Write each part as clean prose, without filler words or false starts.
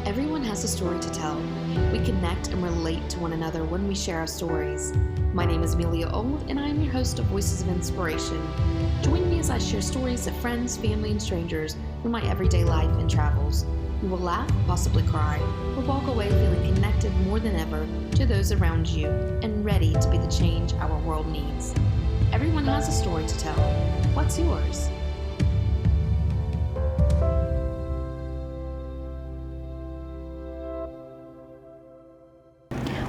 Everyone has a story to tell. We connect and relate to one another when we share our stories. My name is Amelia Old, and I am your host of Voices of Inspiration. Join me as I share stories of friends, family, and strangers from my everyday life and travels. You will laugh, possibly cry, or walk away feeling connected more than ever to those around you and ready to be the change our world needs. Everyone has a story to tell. What's yours?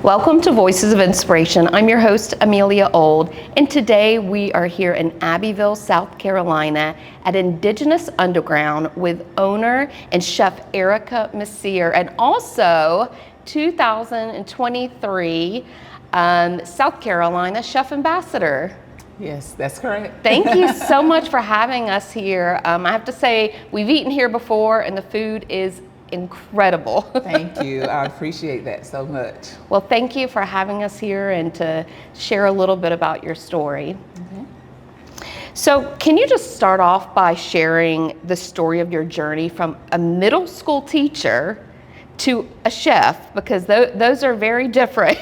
Welcome to Voices of Inspiration. I'm your host, Amelia Old, and today we are here in Abbeville, South Carolina at Indigenous Underground with owner and Chef Erica McCier, and also 2023 South Carolina Chef Ambassador. Yes, that's correct. Thank you so much for having us here. I have to say, we've eaten here before and the food is incredible. Thank you. I appreciate that so much. Well, thank you for having us here and to share a little bit about your story. Okay. So can you just start off by sharing the story of your journey from a middle school teacher to a chef, because those are very different.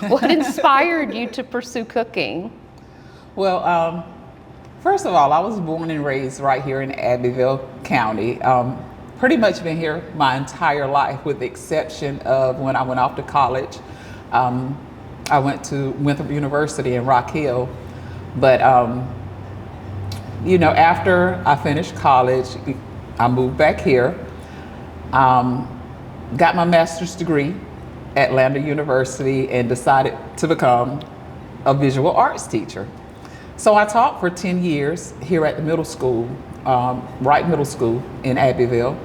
What inspired you to pursue cooking? Well, first of all, I was born and raised right here in Abbeville County. Pretty much been here my entire life, with the exception of when I went off to college. I went to Winthrop University in Rock Hill, but after I finished college, I moved back here, got my master's degree at Atlanta University, and decided to become a visual arts teacher. So I taught for 10 years here at the middle school, Wright Middle School in Abbeville.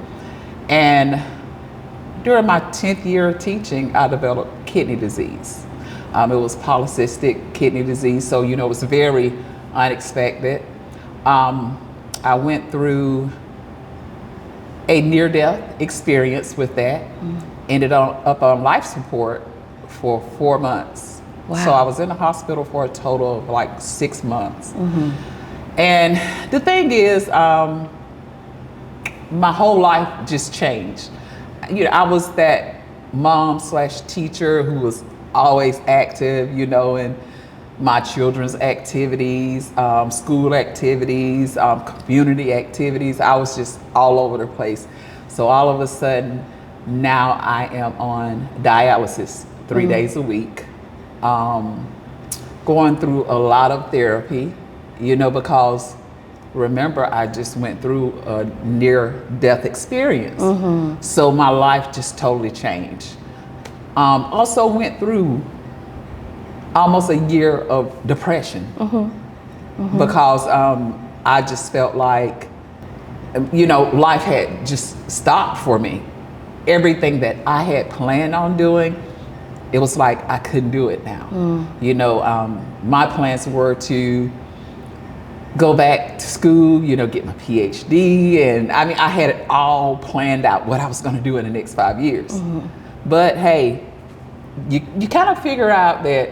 And during my 10th year of teaching, I developed kidney disease. It was polycystic kidney disease, so it was very unexpected. I went through a near-death experience with that. Ended up on life support for 4 months. Wow. So I was in the hospital for a total of like 6 months. And the thing is, my whole life just changed. I was that mom/teacher who was always active, in my children's activities, school activities, community activities. I was just all over the place. So all of a sudden, now I am on dialysis 3 days a week, going through a lot of therapy, because remember, I just went through a near-death experience. So my life just totally changed. Also went through almost a year of depression because I just felt like, life had just stopped for me. Everything that I had planned on doing, it was like I couldn't do it now. My plans were to go back to school, get my PhD. And I had it all planned out, what I was gonna do in the next 5 years. But hey, you kind of figure out that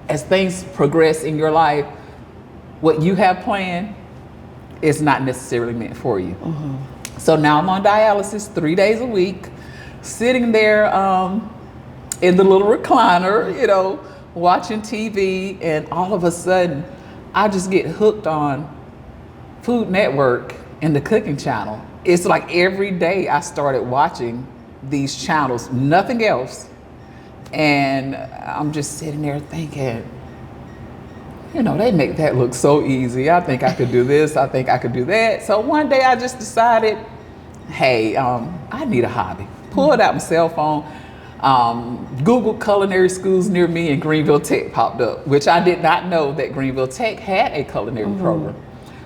as things progress in your life, what you have planned is not necessarily meant for you. So now I'm on dialysis 3 days a week, sitting there in the little recliner, watching TV, and all of a sudden, I just get hooked on Food Network and the cooking channel. It's like every day I started watching these channels, nothing else. And I'm just sitting there thinking, they make that look so easy. I think I could do this, I think I could do that. So one day I just decided, hey, I need a hobby. Pulled out my cell phone, Googled culinary schools near me, and Greenville Tech popped up, which I did not know that Greenville Tech had a culinary program.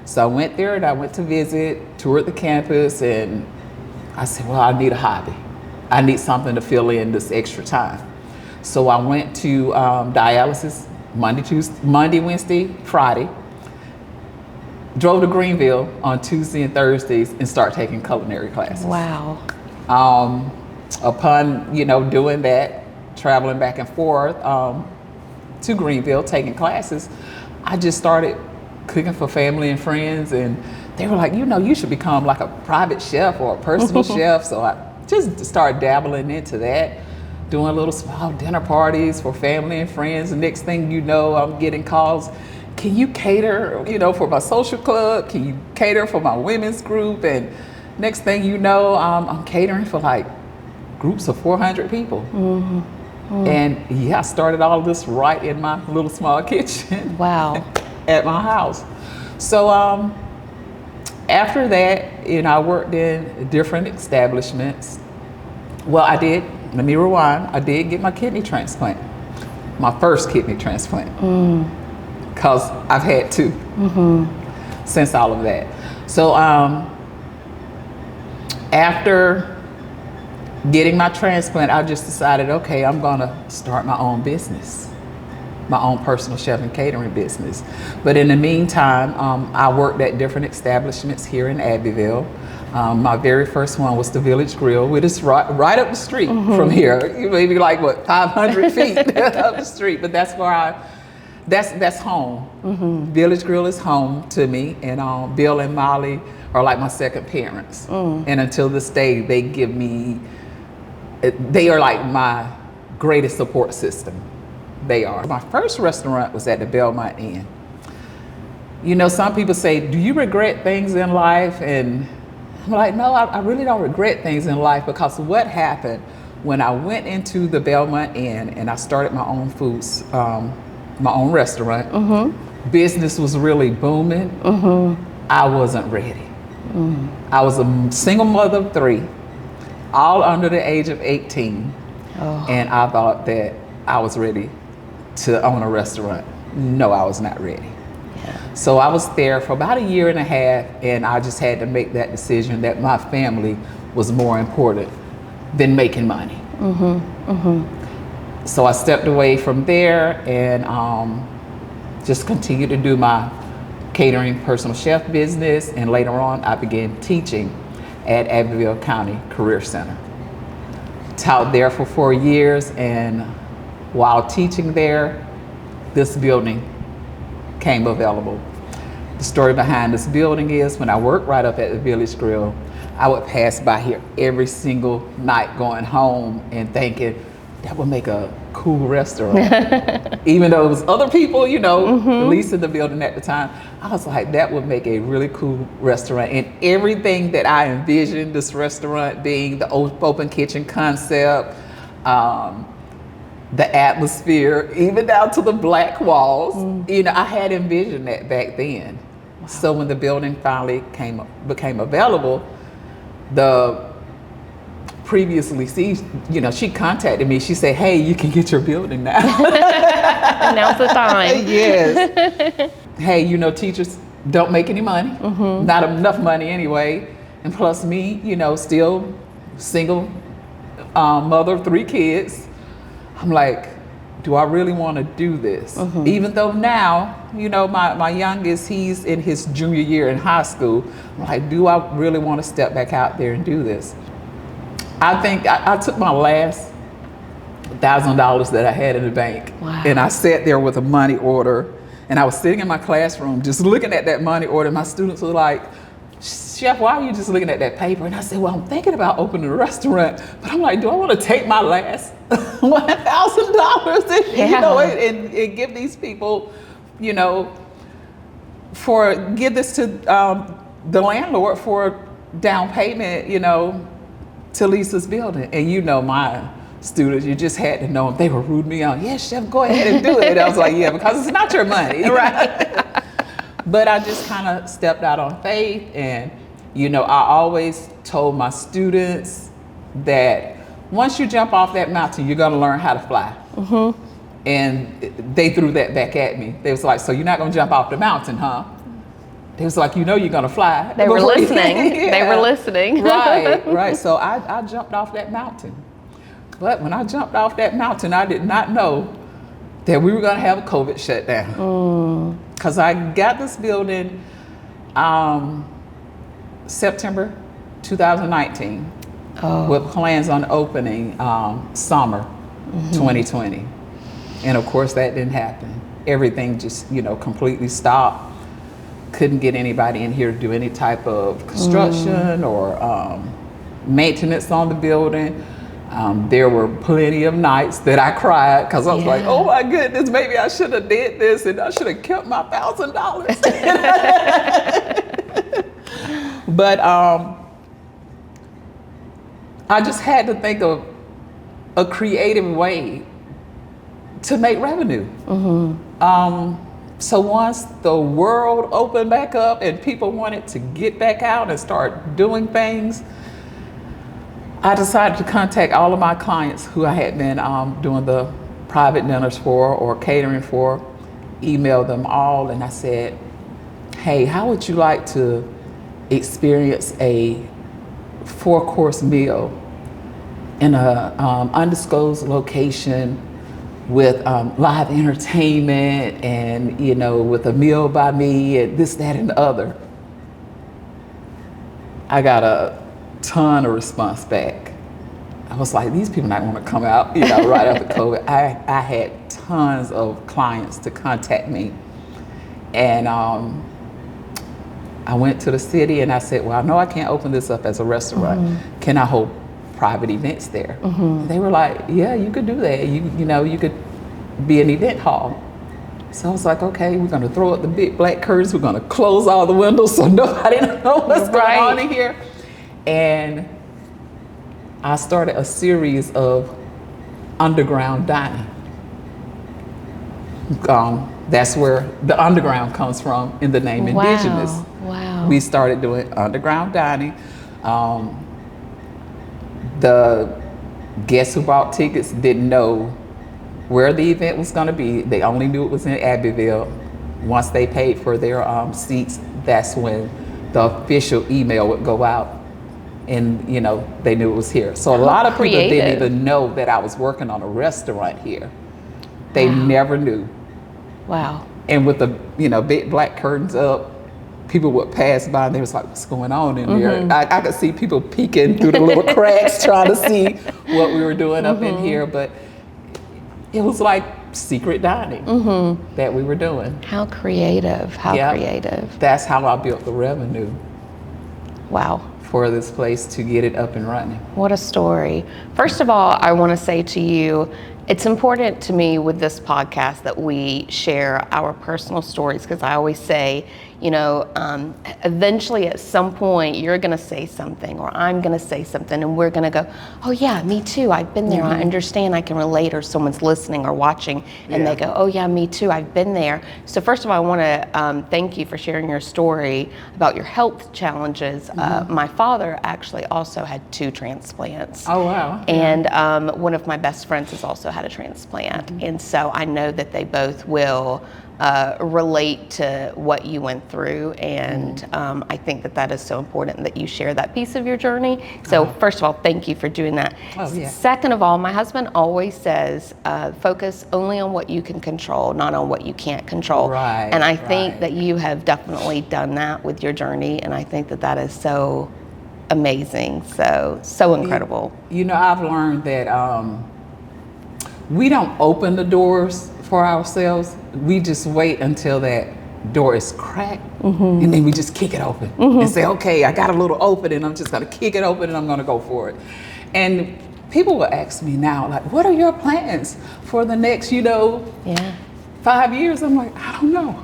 So I went there and I went to visit, toured the campus, and I said, well, I need a hobby. I need something to fill in this extra time. So I went to dialysis Monday, Wednesday, Friday, drove to Greenville on Tuesday and Thursdays and start taking culinary classes. Wow. Upon, doing that, traveling back and forth to Greenville, taking classes, I just started cooking for family and friends, and they were like, you should become like a private chef or a personal chef. So I just started dabbling into that, doing little small dinner parties for family and friends. And next thing you know, I'm getting calls. Can you cater, for my social club? Can you cater for my women's group? And next thing you know, I'm catering for like groups of 400 people. And I started all this right in my little small kitchen. Wow. At my house. So after that, I worked in different establishments. Well, let me rewind. I did get my kidney transplant, my first kidney transplant, because I've had two since all of that. So after getting my transplant, I just decided, okay, I'm gonna start my own business, my own personal chef and catering business. But in the meantime, I worked at different establishments here in Abbeville. My very first one was the Village Grill, which is right up the street from here. You maybe like 500 feet up the street, but that's where that's home. Village Grill is home to me, and Bill and Molly are like my second parents. And until this day, they are like my greatest support system. They are. My first restaurant was at the Belmont Inn. Some people say, do you regret things in life? And I'm like, no, I really don't regret things in life, because what happened when I went into the Belmont Inn and I started my own my own restaurant, business was really booming. I wasn't ready. I was a single mother of 3, all under the age of 18. And I thought that I was ready to own a restaurant. No, I was not ready. So I was there for about 1.5 years, and I just had to make that decision that my family was more important than making money. So I stepped away from there and just continued to do my catering personal chef business. And later on, I began teaching at Abbeville County Career Center. Taught there for 4 years, and while teaching there, this building came available. The story behind this building is, when I worked right up at the Village Grill, I would pass by here every single night going home and thinking, that would make a cool restaurant. Even though it was other people, leasing the building at the time, I was like, that would make a really cool restaurant. And everything that I envisioned this restaurant being, the open kitchen concept, the atmosphere, even down to the black walls, I had envisioned that back then. Wow. So when the building finally became available, the previous leasee, she contacted me. She said, hey, you can get your building now. Now's the time. Yes. Hey, teachers don't make any money, not enough money anyway. And plus me, still single mother of 3 kids. I'm like, do I really want to do this? Even though now, my youngest, he's in his junior year in high school. I'm like, do I really want to step back out there and do this? I think I took my last $1,000 that I had in the bank. Wow. And I sat there with a money order, and I was sitting in my classroom just looking at that money order. My students were like, Chef, why are you just looking at that paper? And I said, well, I'm thinking about opening a restaurant, but I'm like, do I want to take my last $1,000 and give these people, give this to the landlord for down payment, to lease this building? And my students, you just had to know them. They were rooting me on. Yes, Chef, go ahead and do it. I was like, yeah, because it's not your money. Right. But I just kind of stepped out on faith, and I always told my students that once you jump off that mountain, you're gonna learn how to fly. And they threw that back at me. They was like, so you're not gonna jump off the mountain, huh? They was like, you're gonna fly. They were listening. Yeah. They were listening. Right. So I jumped off that mountain. But when I jumped off that mountain, I did not know that we were gonna have a COVID shutdown. Because I got this building September 2019 with plans on opening summer 2020. And of course that didn't happen. Everything just, completely stopped. Couldn't get anybody in here to do any type of construction or maintenance on the building. There were plenty of nights that I cried because I was like, oh my goodness, maybe I should have did this and I should have kept my $1,000. But I just had to think of a creative way to make revenue. So once the world opened back up and people wanted to get back out and start doing things, I decided to contact all of my clients who I had been doing the private dinners for or catering for, emailed them all, and I said, hey, how would you like to experience a 4-course meal in a undisclosed location with live entertainment and, you know, with a meal by me and this, that, and the other? I got a ton of response back. I was like, these people not want to come out, you know, right after COVID. I had tons of clients to contact me. And I went to the city and I said, well, I know I can't open this up as a restaurant. Can I hold private events there? They were like, yeah, you could do that. You know, you could be an event hall. So I was like, okay, we're gonna throw up the big black curtains. We're gonna close all the windows so nobody knows what's going on in here. And I started a series of underground dining. That's where the underground comes from in the name Indigenous. Wow. We started doing underground dining. The guests who bought tickets didn't know where the event was going to be. They only knew it was in Abbeville. Once they paid for their seats, that's when the official email would go out, and you know they knew it was here. So a lot of people didn't even know that I was working on a restaurant here. They never knew. Wow. And with the big black curtains up, people would pass by and they was like, what's going on in there? I could see people peeking through the little cracks trying to see what we were doing up in here, but it was like secret dining that we were doing. How creative, creative. That's how I built the revenue. Wow. For this place to get it up and running. What a story. First of all, I want to say to you, it's important to me with this podcast that we share our personal stories, because I always say, eventually at some point you're going to say something, or I'm going to say something, and we're going to go, oh yeah, me too, I've been there, I understand, I can relate, or someone's listening or watching and they go, oh yeah, me too, I've been there. So first of all, I want to thank you for sharing your story about your health challenges. My father actually also had 2 transplants. Oh wow. And one of my best friends has also had a transplant. And so I know that they both will relate to what you went through, and I think that is so important that you share that piece of your journey. So first of all, thank you for doing that. Second of all, my husband always says, focus only on what you can control, not on what you can't control. Right, and I think that you have definitely done that with your journey, and I think that is so amazing, so incredible. I've learned that we don't open the doors for ourselves. We just wait until that door is cracked, and then we just kick it open and say, okay, I got a little open and I'm just gonna kick it open and I'm gonna go for it. And people will ask me now, like, what are your plans for the next 5 years? I'm like, I don't know.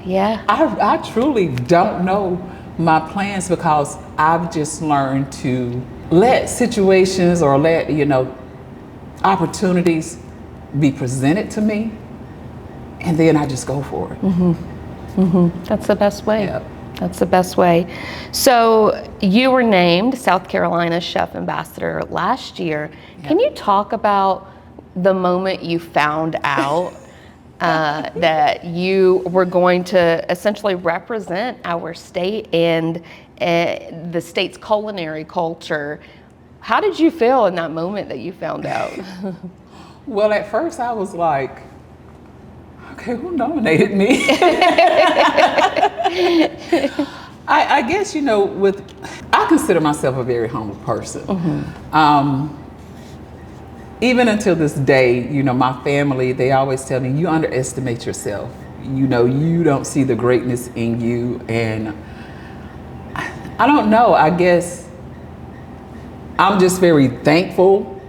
I truly don't know my plans, because I've just learned to let situations or let opportunities be presented to me, and then I just go for it. That's the best way. Yep. That's the best way. So you were named South Carolina Chef Ambassador last year. Can you talk about the moment you found out that you were going to essentially represent our state and the state's culinary culture? How did you feel in that moment that you found out? Well, at first I was like, okay, who nominated me? I guess, I consider myself a very humble person. Even until this day, my family, they always tell me, you underestimate yourself. You don't see the greatness in you. And I don't know, I guess I'm just very thankful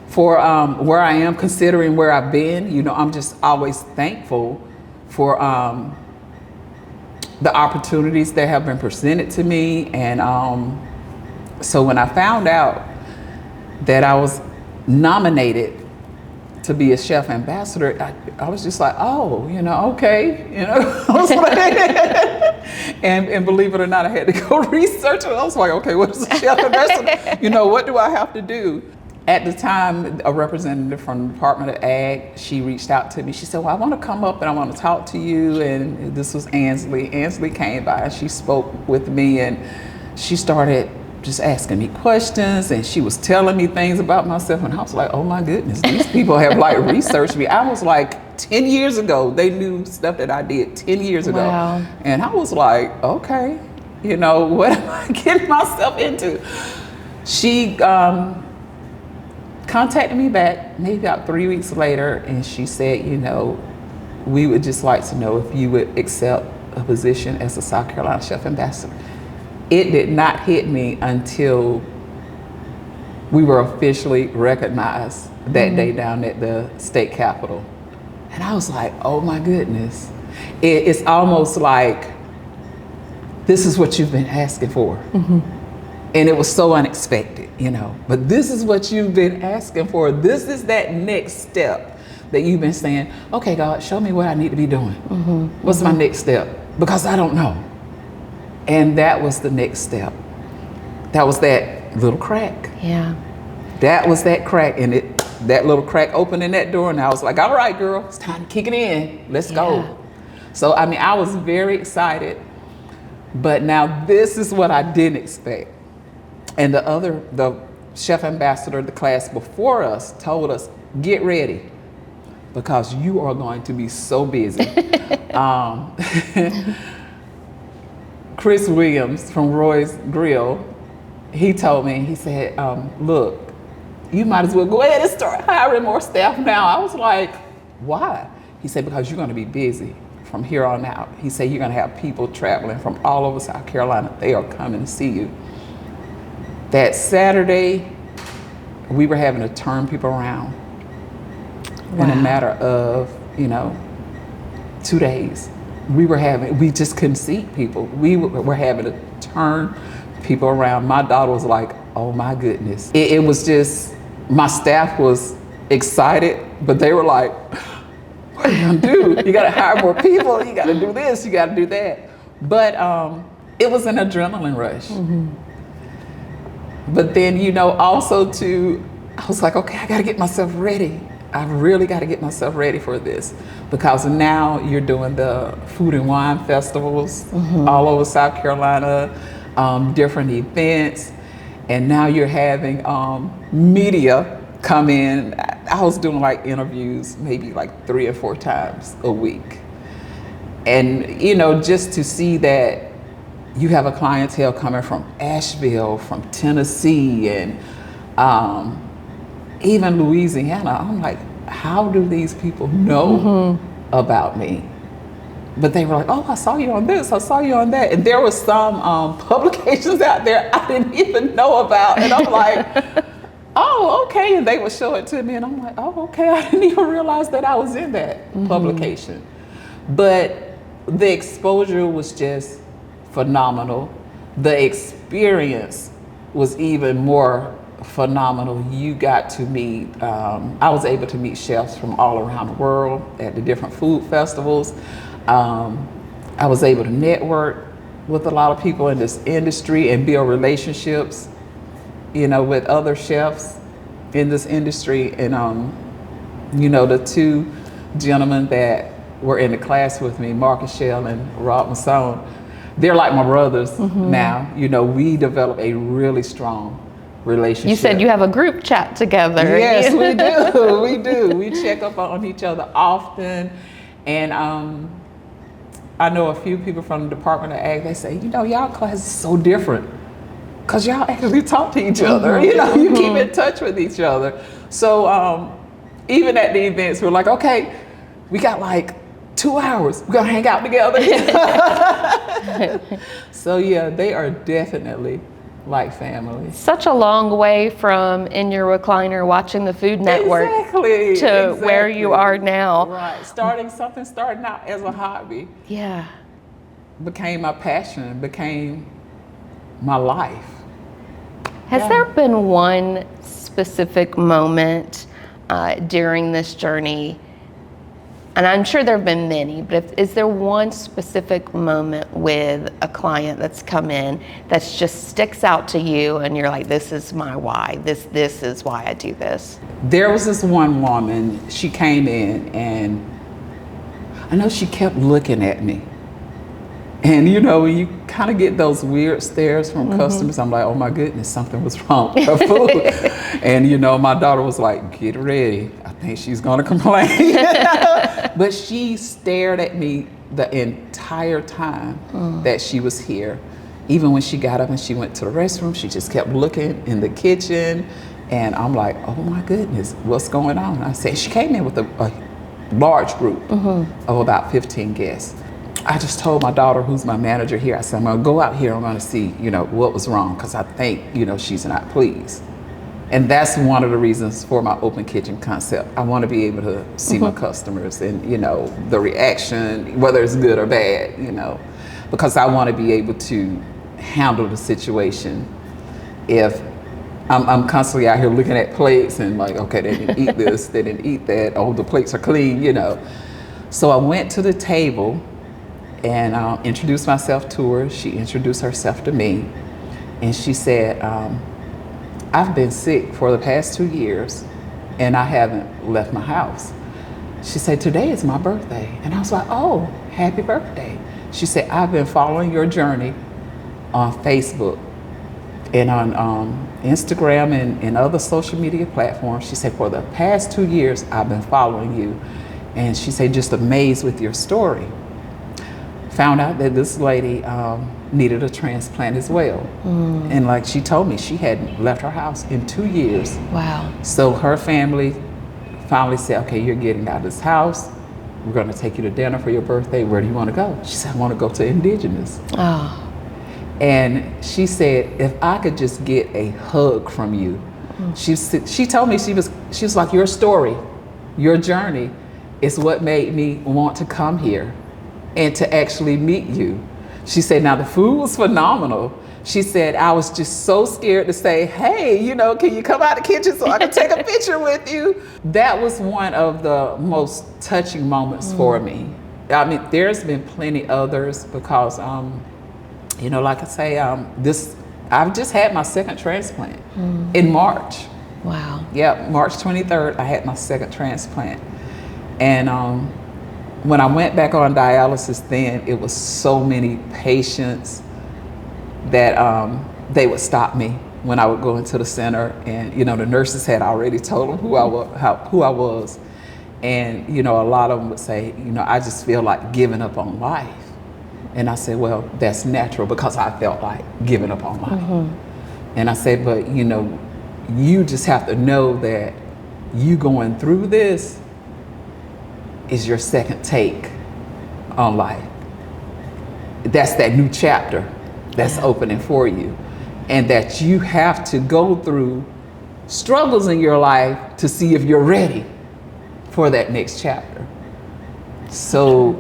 for where I am, considering where I've been. You know, I'm just always thankful for the opportunities that have been presented to me. And so when I found out that I was nominated to be a chef ambassador, I was just like, oh, you know, okay, you know. I was like, and believe it or not, I had to go research it. I was like, okay, what is a chef ambassador? You know, what do I have to do? At the time, a representative from the Department of Ag, she reached out to me. She said, well, I want to come up and I want to talk to you. And this was Ansley. Ansley came by and she spoke with me, and she started just asking me questions, and she was telling me things about myself, and I was like, oh my goodness, these people have like researched me. I was like 10 years ago, they knew stuff that I did 10 years ago. Wow. And I was like, okay, you know, what am I getting myself into? She contacted me back maybe about 3 weeks later, and she said, you know, we would just like to know if you would accept a position as a South Carolina Chef Ambassador. It did not hit me until we were officially recognized that day down at the state capitol. And I was like, oh my goodness. It's almost like, this is what you've been asking for. And it was so unexpected, you know, but this is what you've been asking for. This is that next step that you've been saying, okay, God, show me what I need to be doing. What's my next step? Because I don't know. And that was the next step. That was that little crack. Yeah. That was that crack, and that little crack opening that door, and I was like, all right, girl, it's time to kick it in. Let's go. So, I mean, I was very excited, but now this is what I didn't expect. And the chef ambassador, the class before us, told us, get ready, because you are going to be so busy. Chris Williams from Roy's Grill, he told me, he said, look, you might as well go ahead and start hiring more staff now. I was like, why? He said, because you're going to be busy from here on out. He said, you're going to have people traveling from all over South Carolina. They are coming to see you. That Saturday, we were having to turn people around in a matter of, you know, 2 days. We just couldn't see people. We were having to turn people around. My daughter was like, oh my goodness. It was just, my staff was excited, but they were like, what are you gonna do? You gotta hire more people, you gotta do this, you gotta do that. But it was an adrenaline rush. But then, you know, also I was like, okay, I gotta get myself ready. I really got to get myself ready for this, because now you're doing the food and wine festivals all over South Carolina, different events, and now you're having media come in. I was doing like interviews maybe like 3 or 4 times a week. And, you know, just to see that you have a clientele coming from Asheville, from Tennessee, and even Louisiana, I'm like, how do these people know about me? But they were like, oh, I saw you on this, I saw you on that. And there were some publications out there I didn't even know about. And I'm like, oh, okay. And they would show it to me, and I'm like, oh, okay. I didn't even realize that I was in that publication. But the exposure was just phenomenal. The experience was even more phenomenal. You got to meet, I was able to meet chefs from all around the world at the different food festivals. I was able to network with a lot of people in this industry and build relationships, you know, with other chefs in this industry. And, you know, the 2 gentlemen that were in the class with me, Marcus Shell and Rob Masson, they're like my brothers now. You know, we developed a really strong relationship. You said you have a group chat together. Yes, we do. We do. We check up on each other often. And I know a few people from the Department of Ag, they say, you know, y'all class is so different because y'all actually talk to each other. You know, you keep in touch with each other. So even at the events, we're like, okay, we got like 2 hours. We're gonna hang out together. So yeah, they are definitely like family. Such a long way from in your recliner watching the Food Network to where you are now. Right. Starting out as a hobby. Yeah. Became my passion, became my life. Has there been one specific moment during this journey? And I'm sure there have been many, but is there one specific moment with a client that's come in that just sticks out to you and you're like, this is my why, this is why I do this? There was this one woman, she came in and I know she kept looking at me. And you know, you kind of get those weird stares from customers. I'm like, oh my goodness, something was wrong with her food. And you know, my daughter was like, get ready. I think she's gonna complain. But she stared at me the entire time that she was here. Even when she got up and she went to the restroom, she just kept looking in the kitchen. And I'm like, oh my goodness, what's going on? I said, she came in with a large group of about 15 guests. I just told my daughter, who's my manager here, I said, I'm gonna go out here, I'm gonna see, you know, what was wrong, because I think, you know, she's not pleased. And that's one of the reasons for my open kitchen concept. I want to be able to see my customers and, you know, the reaction, whether it's good or bad, you know, because I want to be able to handle the situation. If I'm constantly out here looking at plates and like, okay, they didn't eat this, they didn't eat that, oh, the plates are clean, you know. So I went to the table and introduced myself to her. She introduced herself to me. And she said, I've been sick for the past 2 years and I haven't left my house. She said, today is my birthday. And I was like, oh, happy birthday. She said, I've been following your journey on Facebook and on Instagram and other social media platforms. She said, for the past 2 years, I've been following you. And she said, just amazed with your story. Found out that this lady needed a transplant as well. And like she told me, she hadn't left her house in 2 years. Wow. So her family finally said, okay, you're getting out of this house. We're gonna take you to dinner for your birthday. Where do you wanna go? She said, I wanna go to Indigenous. Oh. And she said, if I could just get a hug from you. She told me, she was like, your story, your journey is what made me want to come here and to actually meet you. She said, now the food was phenomenal. She said, I was just so scared to say, hey, you know, can you come out the kitchen so I can take a picture with you? That was one of the most touching moments for me. I mean, there's been plenty others because, you know, like I say, I've just had my second transplant in March. Wow. Yeah, March 23rd, I had my second transplant. And when I went back on dialysis then, it was so many patients that they would stop me when I would go into the center. And, you know, the nurses had already told them who I was. And, you know, a lot of them would say, you know, I just feel like giving up on life. And I said, well, that's natural because I felt like giving up on life. And I said, but, you know, you just have to know that you going through this is your second take on life. That's that new chapter that's opening for you. And that you have to go through struggles in your life to see if you're ready for that next chapter. So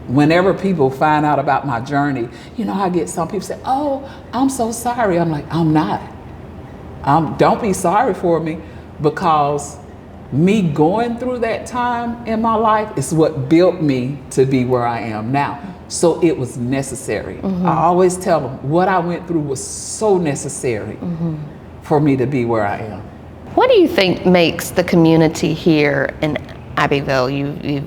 whenever people find out about my journey, you know, I get some people say, oh, I'm so sorry. I'm like, I'm not. Don't be sorry for me, because me going through that time in my life is what built me to be where I am now. So it was necessary. I always tell them what I went through was so necessary for me to be where I am. What do you think makes the community here in Abbeville? You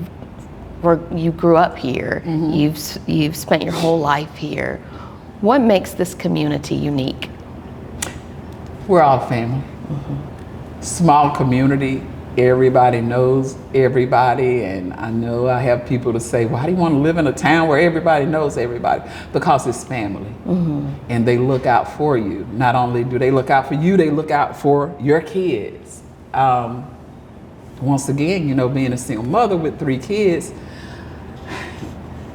grew up here. You've spent your whole life here. What makes this community unique? We're all family. Small community. Everybody knows everybody, and I know I have people to say, why do you want to live in a town where everybody knows everybody? Because it's family, and they look out for you. Not only do they look out for you, they look out for your kids. Once again, you know, being a single mother with 3 kids,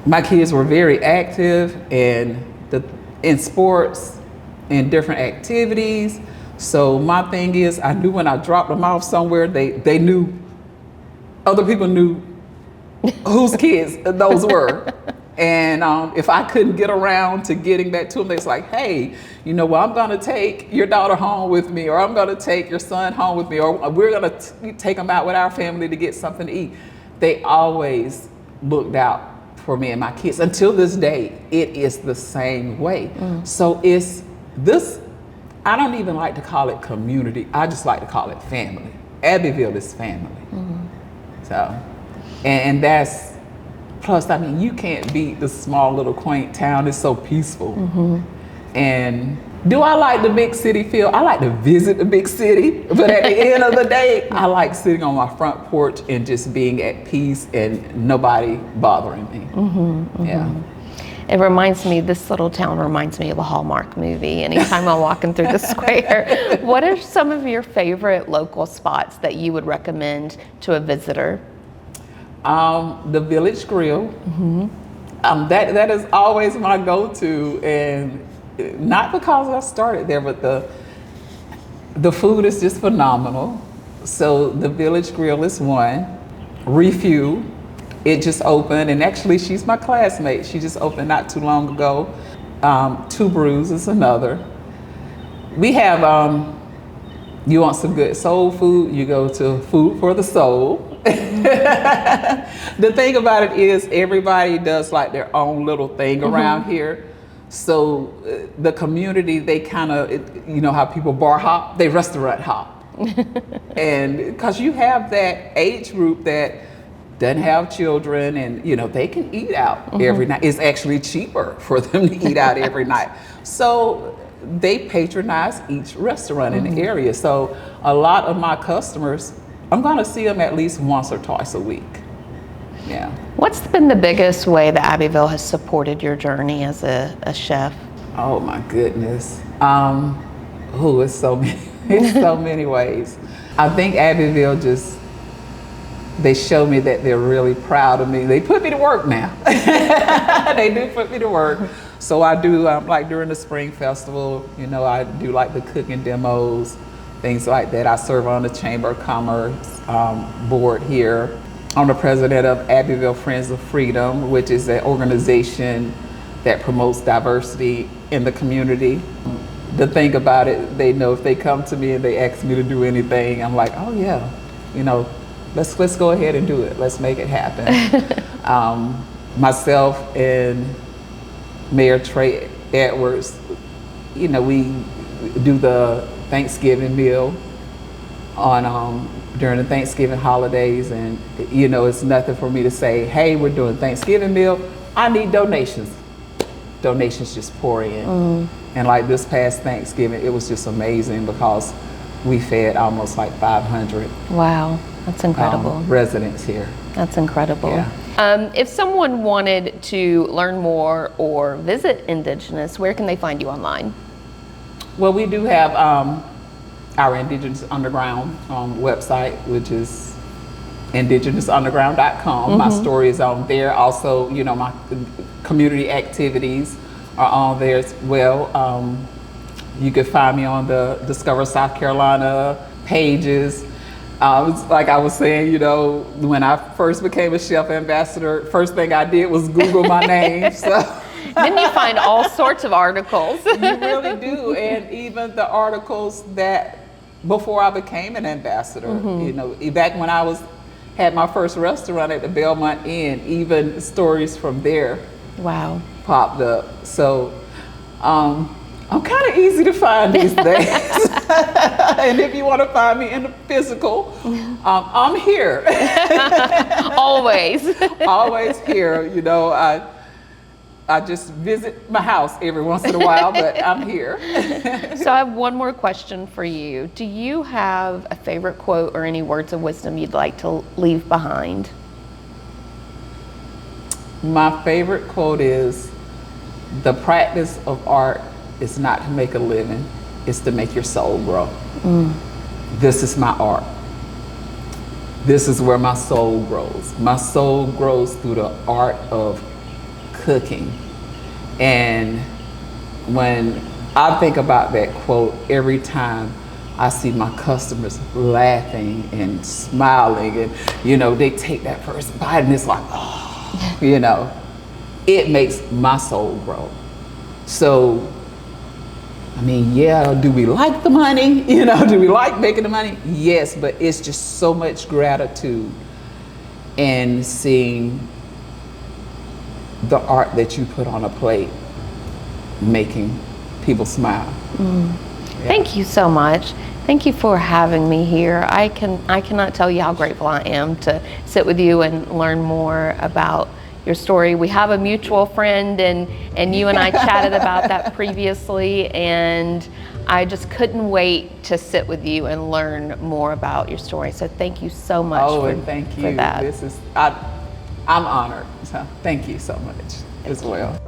my kids were very active and in sports, in different activities. So my thing is, I knew when I dropped them off somewhere, they knew, other people knew whose kids those were. And if I couldn't get around to getting back to them, it's like, hey, you know, well, I'm going to take your daughter home with me, or I'm going to take your son home with me, or we're going to take them out with our family to get something to eat. They always looked out for me and my kids. Until this day, it is the same way. So it's this, I don't even like to call it community. I just like to call it family. Abbeville is family. So, and that's, plus, I mean, you can't beat the small little quaint town. It's so peaceful. And do I like the big city feel? I like to visit the big city, but at the end of the day, I like sitting on my front porch and just being at peace and nobody bothering me. Yeah. It reminds me, this little town reminds me of a Hallmark movie anytime I'm walking through the square. What are some of your favorite local spots that you would recommend to a visitor? The Village Grill. That is always my go-to, and not because I started there, but the food is just phenomenal. So the Village Grill is one. Refuel, it just opened, and actually she's my classmate. She just opened not too long ago. Two Brews is another. We have, you want some good soul food, you go to Food for the Soul. The thing about it is everybody does like their own little thing around here. So the community, they kind of, you know how people bar hop, they restaurant hop. And because you have that age group that doesn't have children, and you know they can eat out every night. It's actually cheaper for them to eat out every night. So they patronize each restaurant in the area. So a lot of my customers, I'm gonna see them at least once or twice a week. Yeah. What's been the biggest way that Abbeville has supported your journey as a chef? Oh my goodness. It's so many, it's so many ways. I think Abbeville just, they show me that they're really proud of me. They put me to work now. They do put me to work. So I do, like during the Spring Festival, you know, I do like the cooking demos, things like that. I serve on the Chamber of Commerce board here. I'm the president of Abbeville Friends of Freedom, which is an organization that promotes diversity in the community. The thing about it, they know if they come to me and they ask me to do anything, I'm like, oh yeah, you know, let's go ahead and do it. Let's make it happen. Myself and Mayor Trey Edwards, you know, we do the Thanksgiving meal on during the Thanksgiving holidays, and you know, it's nothing for me to say, hey, we're doing Thanksgiving meal, I need donations. Donations just pour in. And like this past Thanksgiving, it was just amazing because we fed almost like 500. Wow, that's incredible. Residents here. That's incredible. Yeah. If someone wanted to learn more or visit Indigenous, where can they find you online? Well, we do have our Indigenous Underground website, which is indigenousunderground.com. My story is on there. Also, you know, my community activities are on there as well. You can find me on the Discover South Carolina pages. Like I was saying, you know, when I first became a chef ambassador, first thing I did was Google my name. So. Then you find all sorts of articles. You really do, and even the articles that before I became an ambassador, you know, back when I had my first restaurant at the Belmont Inn, even stories from there popped up. So I'm kind of easy to find these days. And if you want to find me in the physical, I'm here. Always. Always here. You know, I just visit my house every once in a while, but I'm here. So I have one more question for you. Do you have a favorite quote or any words of wisdom you'd like to leave behind? My favorite quote is, the practice of art is not to make a living, it's to make your soul grow. This is my art. This is where my soul grows. My soul grows through the art of cooking. And when I think about that quote every time I see my customers laughing and smiling, and they take that first bite and it's like, oh, it makes my soul grow. So, I mean, yeah, do we like the money? Do we like making the money? Yes, but it's just so much gratitude in seeing the art that you put on a plate, making people smile. Yeah. Thank you so much. Thank you for having me here. I cannot tell you how grateful I am to sit with you and learn more about your story. We have a mutual friend, and you and I chatted about that previously, and I just couldn't wait to sit with you and learn more about your story. So thank you so much thank you for that. I'm honored. So thank you so much as well.